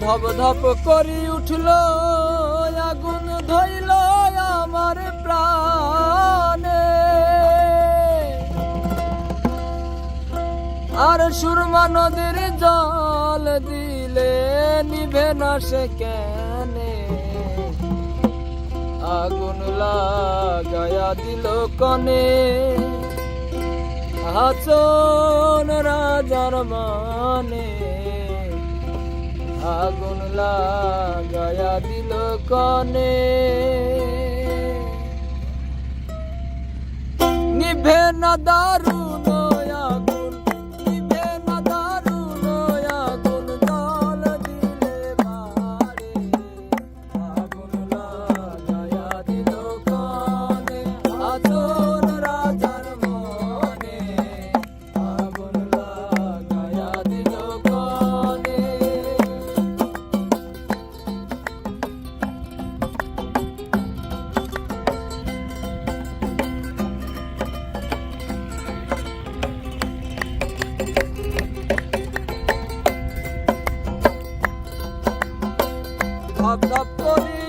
ধপ ধপ করি উঠল আগুন ধইল আমার প্রাণে, আর সুরমা নদীর জল দিলে নিভে না সে কেনে, আগুন লাগায়া দিল কনে হাসন রাজার মানে, আগুন লাগায়া দিল কনে। নিভে না দারুণ আগুন, নিভে না দারুণ আগুন, জল দিলে বাড়ে, আগুন লাগায়া দিল কনে হাসন রাজার মনে, আগুন লাগায়া দিল কনে। ধপ ধপ করি